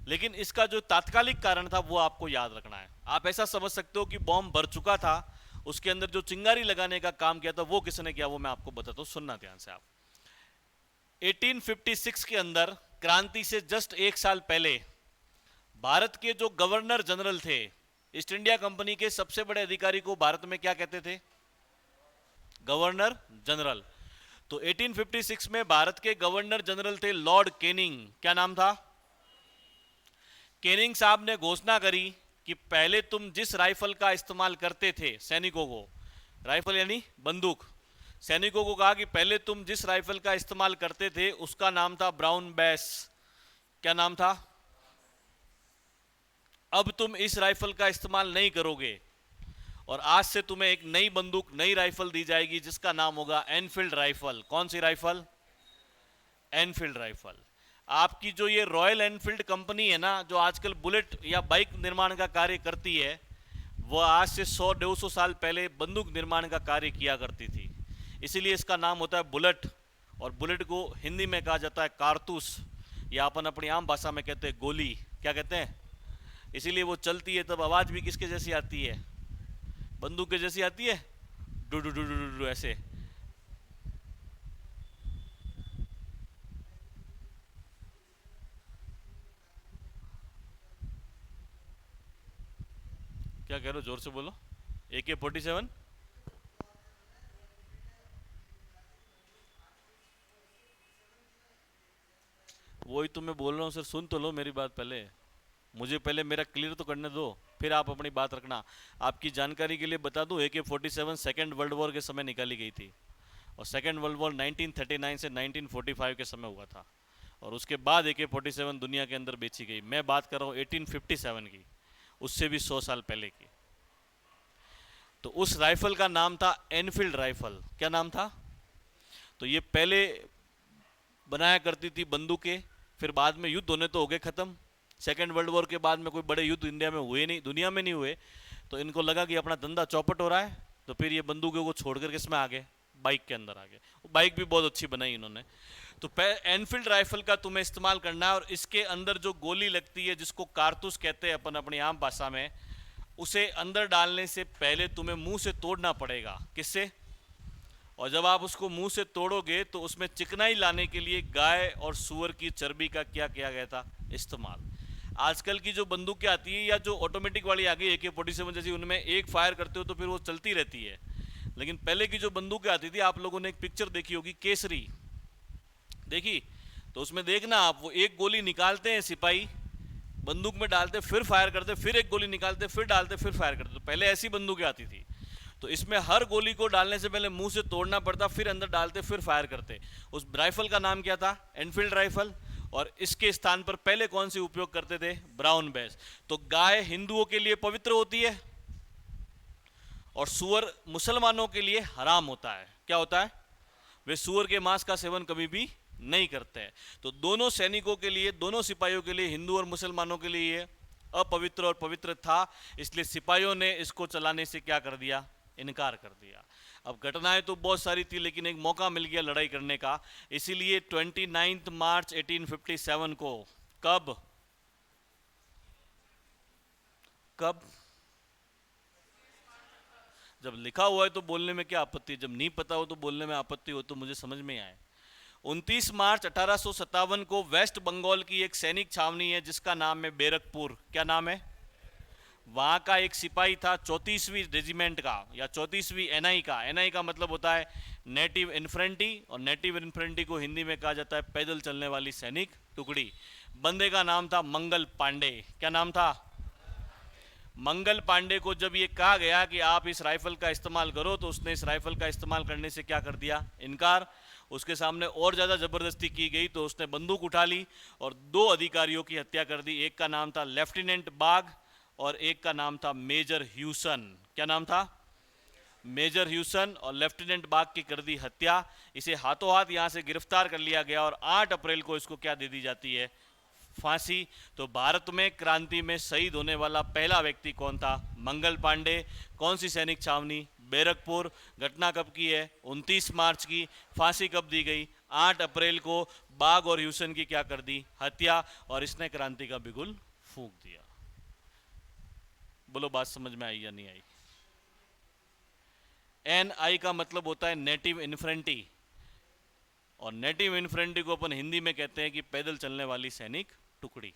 Speaker 1: लेकिन इसका जो तात्कालिक कारण था वो आपको याद रखना है। आप ऐसा समझ सकते हो कि बॉम्ब भर चुका था, उसके अंदर जो चिंगारी लगाने का काम किया था वो किसने किया, वो मैं आपको बताता हूं, सुनना ध्यान से आप। 1856 के अंदर, क्रांति से जस्ट एक साल पहले, भारत के जो गवर्नर जनरल थे, ईस्ट इंडिया कंपनी के सबसे बड़े अधिकारी को भारत में क्या कहते थे? Governor general. तो 1856 में भारत के गवर्नर जनरल थे लॉर्ड केनिंग। क्या नाम था? केनिंग साहब ने घोषणा करी कि पहले तुम जिस राइफल का इस्तेमाल करते थे सैनिकों को, राइफल यानी बंदूक, सैनिकों को कहा कि पहले तुम जिस राइफल का इस्तेमाल करते थे उसका नाम था ब्राउन बैस। क्या नाम था? अब तुम इस राइफल का इस्तेमाल नहीं करोगे और आज से तुम्हें एक नई बंदूक, नई राइफल दी जाएगी जिसका नाम होगा एनफील्ड राइफल। कौन सी राइफल? Enfield rifle. आपकी जो ये रॉयल एनफील्ड कंपनी है ना, जो आजकल बुलेट या बाइक निर्माण का कार्य करती है, वो आज से 100-150 साल पहले बंदूक निर्माण का कार्य किया करती थी। इसीलिए इसका नाम होता है बुलेट, और बुलेट को हिंदी में कहा जाता है कारतूस, या अपन अपनी आम भाषा में कहते हैं गोली। क्या कहते हैं? इसीलिए वो चलती है तब आवाज भी किसके जैसी आती है? बंदूक के जैसी आती है, do do do do do ऐसे। क्या कह रहे हो? जोर से बोलो। AK-47। वही तो मैं बोल रहा हूँ सर, सुन तो लो मेरी बात पहले, मुझे पहले मेरा क्लियर तो करने दो, फिर आप अपनी बात रखना। आपकी जानकारी के लिए बता दूं, AK-47 सेकेंड वर्ल्ड वॉर के समय निकाली गई थी, और सेकेंड वर्ल्ड वॉर 1939 से 1945 के समय हुआ था, और उसके बाद AK-47 दुनिया के अंदर बेची गई। मैं बात कर रहा हूँ 1857 की, उससे भी 100 साल पहले की। तो उस राइफल का नाम था एनफील्ड राइफल। क्या नाम था? तो ये पहले बनाया करती थी बंदूकें, फिर बाद में युद्ध होने तो हो गए ख़त्म। सेकेंड वर्ल्ड वॉर के बाद में कोई बड़े युद्ध इंडिया में हुए नहीं, दुनिया में नहीं हुए, तो इनको लगा कि अपना धंधा चौपट हो रहा है, तो फिर ये बंदूकों को छोड़कर किस में आ गए? बाइक के अंदर आ गए। बाइक भी बहुत अच्छी बनाई इन्होंने। तो एनफील्ड राइफल का तुम्हें इस्तेमाल करना है, और इसके अंदर जो गोली लगती है, जिसको कारतूस कहते हैं अपन अपनी आम भाषा में, उसे अंदर डालने से पहले तुम्हें मुंह से तोड़ना पड़ेगा। किससे? और जब आप उसको मुंह से तोड़ोगे तो उसमें चिकनाई लाने के लिए गाय और सूअर की चर्बी का क्या किया गया था? इस्तेमाल। आजकल की जो बंदूकें आती है या जो ऑटोमेटिक वाली आ गई AK-47 जैसी, उनमें एक फायर करते हो तो फिर वो चलती रहती है, लेकिन पहले की जो बंदूकें आती थी, आप लोगों ने एक पिक्चर देखी होगी केसरी, देखी? तो उसमें देखना आप, वो एक गोली निकालते हैं सिपाही, बंदूक में डालते, फिर फायर करते, फिर एक गोली निकालते, फिर डालते, फिर फायर करते। तो पहले ऐसी बंदूकें आती थी। तो इसमें हर गोली को डालने से पहले मुंह से तोड़ना पड़ता, फिर अंदर डालते, फिर फायर करते। उस राइफल का नाम क्या था? Enfield rifle. और इसके स्थान पर पहले कौन सी उपयोग करते थे? Brown base. तो गाय हिंदुओं के लिए पवित्र होती है, और सूअर मुसलमानों के लिए हराम होता है। क्या होता है? वे सूअर के मांस का सेवन कभी भी नहीं करते हैं। तो दोनों सैनिकों के लिए, दोनों सिपाहियों के लिए, हिंदू और मुसलमानों के लिए ये अपवित्र और पवित्र था, इसलिए सिपाहियों ने इसको चलाने से क्या कर दिया? इनकार कर दिया। अब घटनाएं तो बहुत सारी थी, लेकिन एक मौका मिल गया लड़ाई करने का, इसीलिए 29 मार्च 1857 को, कब कब जब लिखा हुआ है तो बोलने में क्या आपत्ति, जब नहीं पता हो तो बोलने में आपत्ति हो, तो मुझे समझ में आए। 29 मार्च 1857 को वेस्ट बंगाल की एक सैनिक छावनी है जिसका नाम है बैरकपुर। क्या नाम है? वहां का एक सिपाही था 34वीं रेजिमेंट का, या 34वीं NI का। NI का मतलब होता है नेटिव इन्फेंट्री, और नेटिव इन्फेंट्री को हिंदी में कहा जाता है पैदल चलने वाली सैनिक टुकड़ी। बंदे का नाम था मंगल पांडे। क्या नाम था? मंगल पांडे को जब ये कहा गया कि आप इस राइफल का इस्तेमाल करो, तो उसने इस राइफल का इस्तेमाल करने से क्या कर दिया? इनकार। उसके सामने और ज़्यादा ज़बरदस्ती की गई, तो उसने बंदूक उठा ली और 2 अधिकारियों की हत्या कर दी। एक का नाम था लेफ्टिनेंट बाग, और एक का नाम था मेजर ह्यूसन। क्या नाम था? मेजर ह्यूसन और लेफ्टिनेंट बाग की कर दी हत्या। इसे हाथों हाथ यहाँ से गिरफ्तार कर लिया गया, और 8 अप्रैल को इसको क्या दे दी जाती है? फांसी। तो भारत में क्रांति में शहीद होने वाला पहला व्यक्ति कौन था? मंगल पांडे। कौन सी सैनिक छावनी? बैरकपुर। घटना कब की है? 29 मार्च की। फांसी कब दी गई? 8 अप्रैल को। बाग और ह्यूसन की क्या कर दी? हत्या। और इसने क्रांति का बिगुल फूंक दिया। बोलो बात समझ में आई या नहीं आई? NI का मतलब होता है नेटिव इन्फेंट्री, और नेटिव इन्फेंट्री को अपन हिंदी में कहते हैं कि पैदल चलने वाली सैनिक टुकड़ी।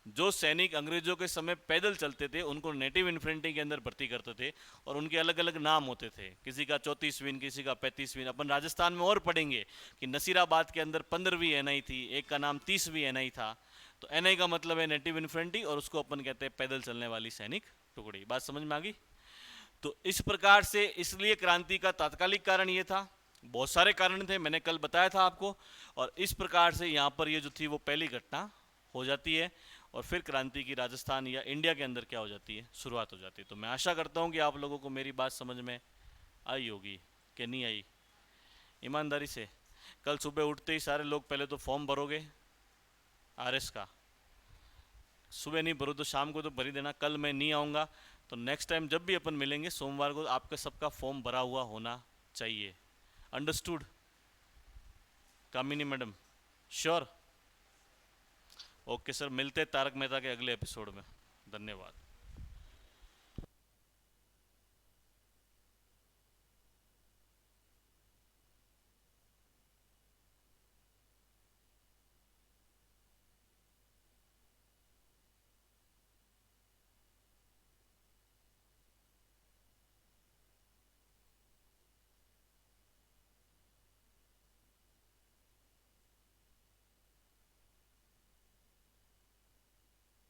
Speaker 1: जो सैनिक अंग्रेजों के समय पैदल चलते थे उनको नेटिव इन्फेंट्री के अंदर भर्ती करते थे, और उनके अलग अलग नाम होते थे, किसी का 34वीं, किसी का 35वीं। अपन राजस्थान में और पढ़ेंगे कि नसीराबाद के अंदर 15वीं NI थी, एक का नाम 30वीं NI था। तो NI का मतलब है नेटिव इन्फेंट्री, और उसको अपन कहते हैं पैदल चलने वाली सैनिक टुकड़ी। बात समझ में आ गई? तो इस प्रकार से, इसलिए क्रांति का तात्कालिक कारण ये था, बहुत सारे कारण थे, मैंने कल बताया था आपको, और इस प्रकार से यहाँ पर ये जो थी वो पहली घटना हो जाती है, और फिर क्रांति की राजस्थान या इंडिया के अंदर क्या हो जाती है? शुरुआत हो जाती है। तो मैं आशा करता हूँ कि आप लोगों को मेरी बात समझ में आई होगी कि नहीं आई। ईमानदारी से कल सुबह उठते ही सारे लोग पहले तो फॉर्म भरोगे RS का, सुबह नहीं भरो तो शाम को तो भर ही देना। कल मैं नहीं आऊँगा, तो नेक्स्ट टाइम जब भी अपन मिलेंगे सोमवार को, आपका सबका फॉर्म भरा हुआ होना चाहिए। अंडरस्टूड कामिनी मैडम? श्योर? ओके सर, मिलते हैं तारक मेहता के अगले एपिसोड में। धन्यवाद।